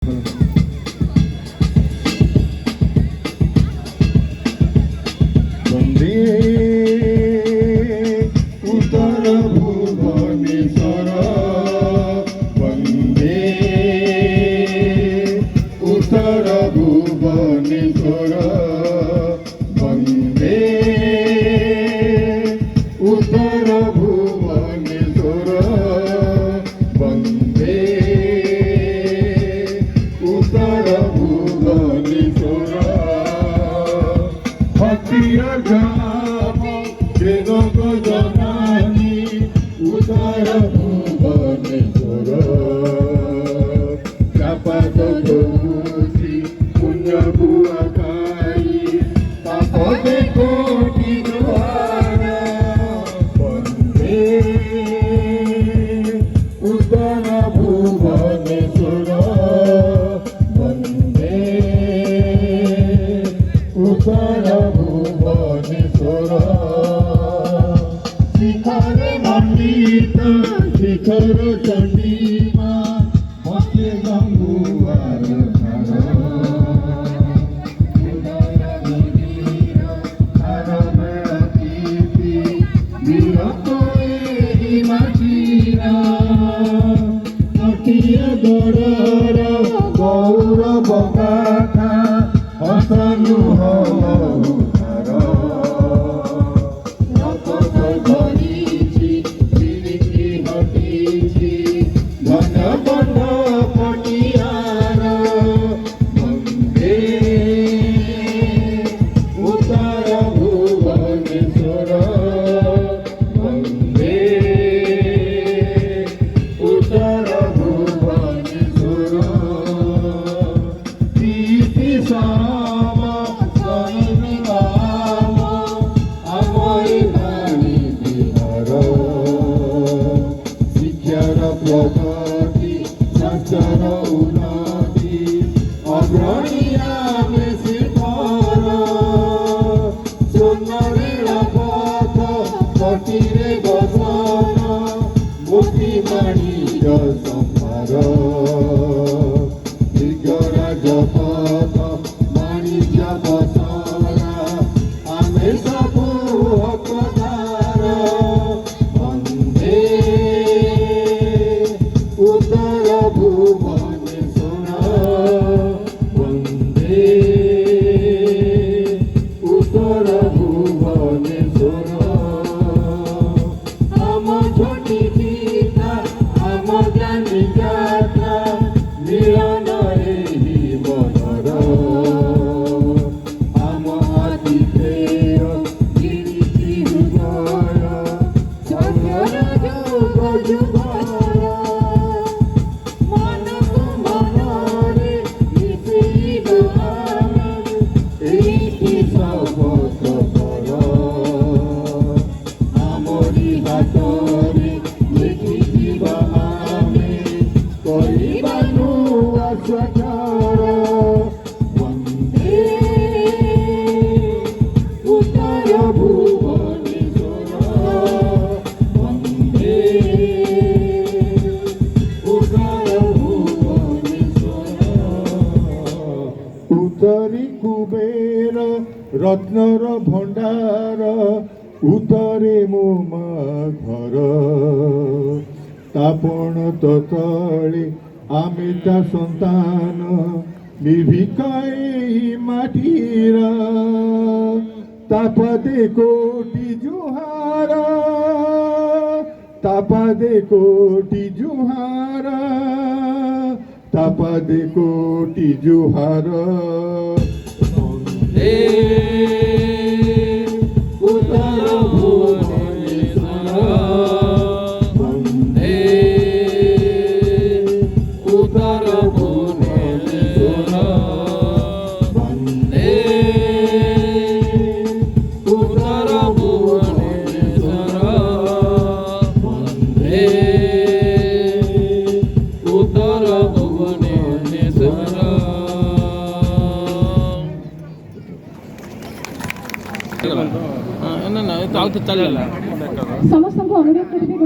वन्दे उत्तर भुवनेश्वर वन्दे उत्तर भुवनेश्वर वन्दे उत्तर भुवनेश्वर वन्दे उत्तर भुवनेश्वर भक्तिय गाम वेदक जनानी उत्तर भुवनेश्वर कापात गौरी पुण्य बुआ खाई पापे कोटि द्वार वन्दे उत्तर भुवनेश्वर वन्दे उत्तर भुवनेश्वर शिखर मंडित शिखर चंडीमा मते गंगुआर गौरव गाथा हसनु प्रगति संसार उन्नति अग्रणीया शिखर सुंदर पथ कटिरे गसन मुक्ति वाणिज्य संहार दीर्घराज पथ वाणिज्य बसरा आमे सबु हकदार वन्दे उत्तर भुवनेश्वर वन्दे उत्तर भुवनेश्वर आम छोटी सीता आम ज्ञानी जात्रा मिलन एही मनर आम आतिथेय गिरिजी हृदय सगर जुग जुगर वन्दे उत्तर भुवनेश्वर वन्दे उत्तर भुवनेश्वर उत्तरी कुबेर रत्नर भण्डार उत्तरे मोमा घर तापण तले आमे ता सन्तान निर्भिकाई माटीर तापदे कोटि जुहार तापदे कोटि जुहार तापदे कोटि जुहार वन्दे उत्तर भुवनेश्वर वन्दे उत्तर भुवनेश्वर वन्दे उत्तर भुवनेश्वर वन्दे उत्तर भुवनेश्वर ସମସ୍ତଙ୍କୁ ଅନୁରୋଧ କରିବି।